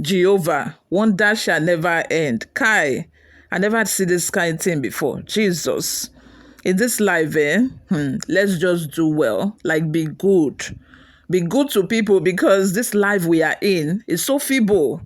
Jehovah, wonder shall never end. Kai, I never see this kind of thing before. Jesus. In this life, let's just do well. Like, be good. Be good to people because this life we are in is so feeble.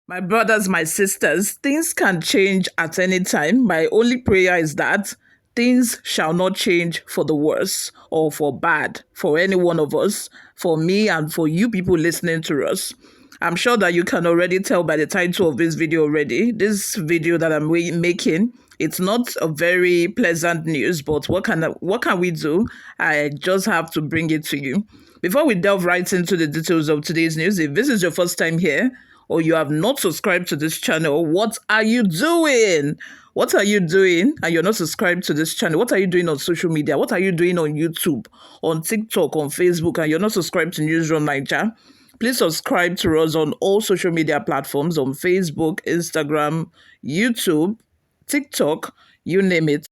My brothers, my sisters, things can change at any time. My only prayer is that things shall not change for the worse or for bad for any one of us, for me and for you people listening to us. I'm sure that you can already tell by the title of this video already. This video that I'm making, it's not a very pleasant news, but what can we do? I just have to bring it to you. Before we delve right into the details of today's news, if this is your first time here, or you have not subscribed to this channel, what are you doing? What are you doing and you're not subscribed to this channel? What are you doing on social media? What are you doing on YouTube, on TikTok, on Facebook, and you're not subscribed to Newsroom Niger? Please subscribe to us on all social media platforms, on Facebook, Instagram, YouTube, TikTok, you name it.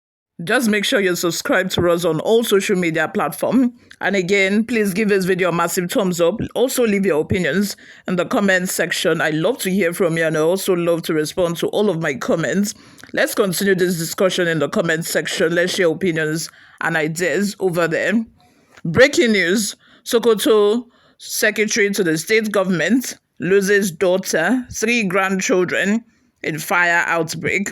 Just make sure you're subscribed to us on all social media platforms. And again, please give this video a massive thumbs up. Also, leave your opinions in the comment section. I love to hear from you and I also love to respond to all of my comments. Let's continue this discussion in the comment section. Let's share opinions and ideas over there. Breaking news. Sokoto Secretary to the state government loses daughter, 3 grandchildren in fire outbreak.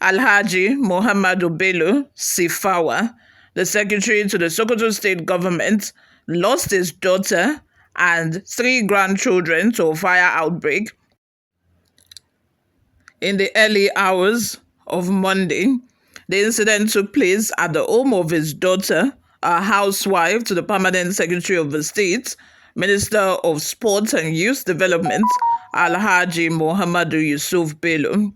Alhaji Muhammadu Bello Sifawa, the secretary to the Sokoto state government, lost his daughter and 3 grandchildren to a fire outbreak in the early hours of Monday. The incident took place at the home of his daughter, a housewife to the permanent secretary of the state, Minister of Sports and Youth Development, Alhaji Muhammadu Yusuf Bello.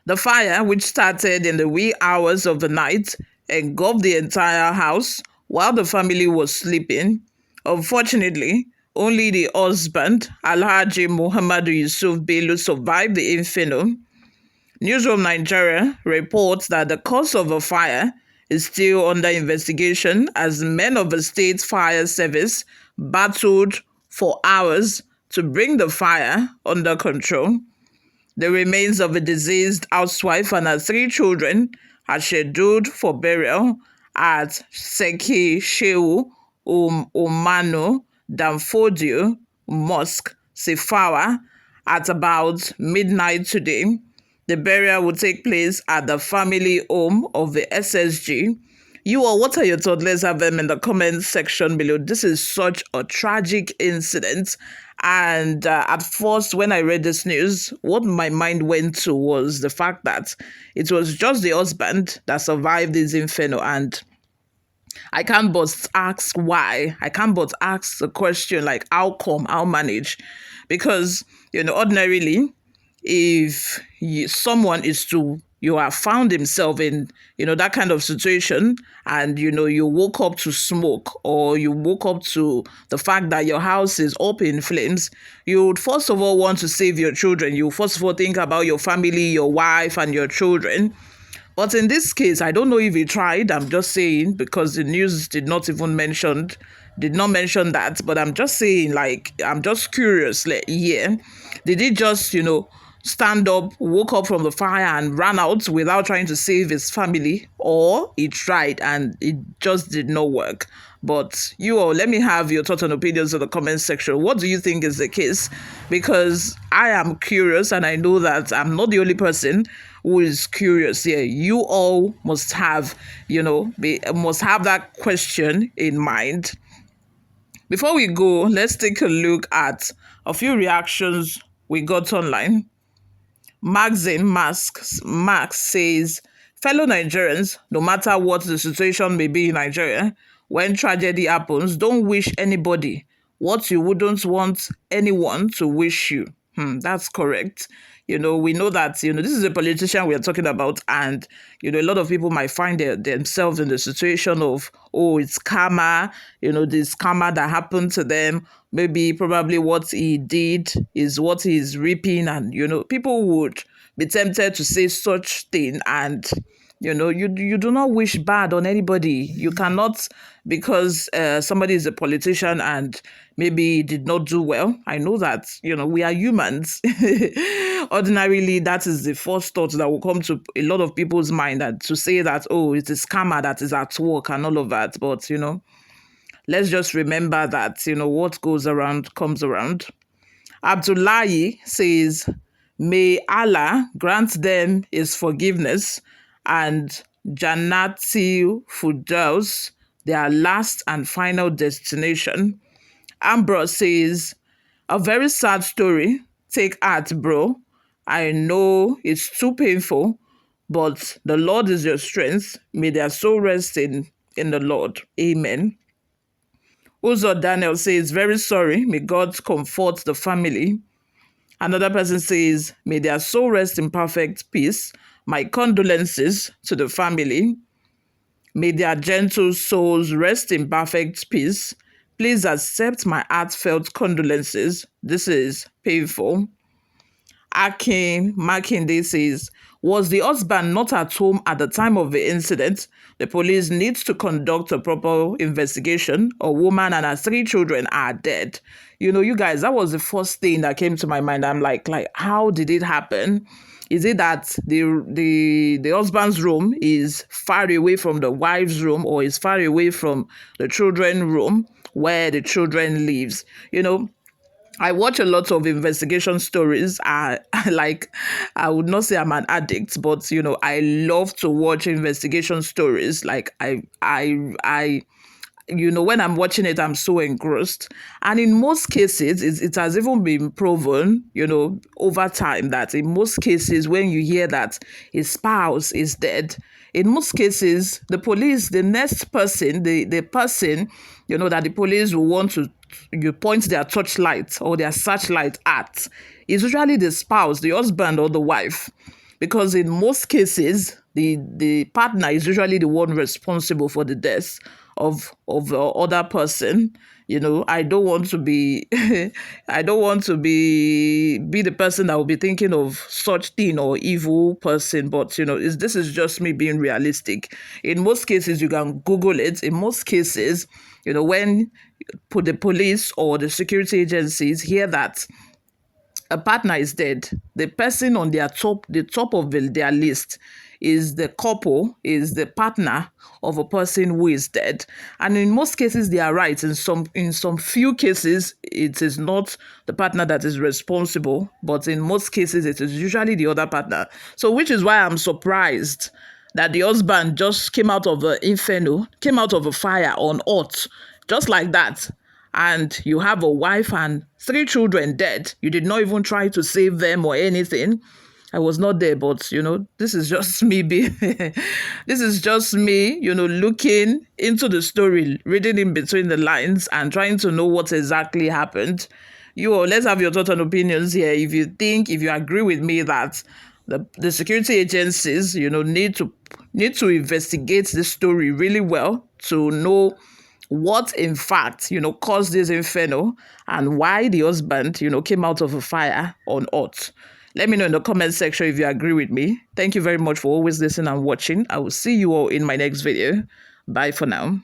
The fire, which started in the wee hours of the night, engulfed the entire house while the family was sleeping. Unfortunately, only the husband, Alhaji Muhammadu Yusuf Bello, survived the inferno. Newsroom Nigeria reports that the cause of the fire is still under investigation as men of the state fire service battled for hours to bring the fire under control. The remains of a deceased housewife and her 3 children are scheduled for burial at Seki Shehu Umano Danfodio Mosque, Sifawa, at about midnight today. The burial will take place at the family home of the SSG. You all, what are your thoughts? Let's have them in the comment section below. This is such a tragic incident. And at first, when I read this news, what my mind went to was the fact that it was just the husband that survived this inferno. And I can't but ask why. I can't but ask the question, like, how come, how manage? Because, ordinarily, if someone is to you have found himself in that kind of situation, and you woke up to smoke, or you woke up to the fact that your house is up in flames, you would first of all want to save your children. You first of all think about your family, your wife and your children. But in this case, I don't know if he tried. I'm just saying, because the news did not mention that. But I'm just saying, like, I'm just curious, like, did he just stand up, woke up from the fire and ran out without trying to save his family, or he tried and it just did not work? But you all, let me have your thoughts and opinions in the comment section. What do you think is the case? Because I am curious, and I know that I'm not the only person who is curious here. You all must have, must have that question in mind. Before we go, let's take a look at a few reactions we got online. Maxine Max says, fellow Nigerians, no matter what the situation may be in Nigeria, when tragedy happens, don't wish anybody what you wouldn't want anyone to wish you. That's correct. We know that, this is a politician we are talking about, and, a lot of people might find themselves in the situation of, it's karma, this karma that happened to them. Maybe probably what he did is what he's reaping, and, people would be tempted to say such thing, and You do not wish bad on anybody. You cannot, because somebody is a politician and maybe did not do well. I know that, we are humans. Ordinarily, that is the first thought that will come to a lot of people's mind, that to say that, oh, it is karma that is at work and all of that. But, let's just remember that, what goes around comes around. Abdullahi says, may Allah grant them his forgiveness and Jannati Firdaus, their last and final destination. Ambrose says, a very sad story. Take heart, bro. I know it's too painful, but the Lord is your strength. May their soul rest in the Lord. Amen. Uzo Daniel says, very sorry. May God comfort the family. Another person says, may their soul rest in perfect peace. My condolences to the family. May their gentle souls rest in perfect peace. Please accept my heartfelt condolences. This is painful. Akin Makinde says, was the husband not at home at the time of the incident? The police needs to conduct a proper investigation. A woman and her 3 children are dead. You guys, that was the first thing that came to my mind. I'm like, how did it happen? Is it that the husband's room is far away from the wife's room, or is far away from the children's room where the children lives? I watch a lot of investigation stories. I would not say I'm an addict, but I love to watch investigation stories. When I'm watching it, I'm so engrossed. And in most cases, it has even been proven, over time, that in most cases, when you hear that a spouse is dead, in most cases, the police, the next person, the person, that the police will want to point their torchlight or their searchlight at, is usually the spouse, the husband or the wife. Because in most cases, the partner is usually the one responsible for the death of the other person. I don't want to be be the person that will be thinking of such thing or evil person, but this is just me being realistic. In most cases, you can Google it. In most cases, when the police or the security agencies hear that a partner is dead, the person on the top of their list is the couple, is the partner of a person who is dead. And in most cases, they are right. In some few cases, it is not the partner that is responsible, but in most cases, it is usually the other partner. So, which is why I'm surprised that the husband just came out of the inferno, came out of a fire on earth, just like that. And you have a wife and 3 children dead. You did not even try to save them or anything. I was not there, but this is just me this is just me, looking into the story, reading in between the lines and trying to know what exactly happened. Let's have your thoughts and opinions here. If you agree with me that the security agencies, need to investigate this story really well to know what in fact, caused this inferno and why the husband, came out of a fire on earth. Let me know in the comment section if you agree with me. Thank you very much for always listening and watching. I will see you all in my next video. Bye for now.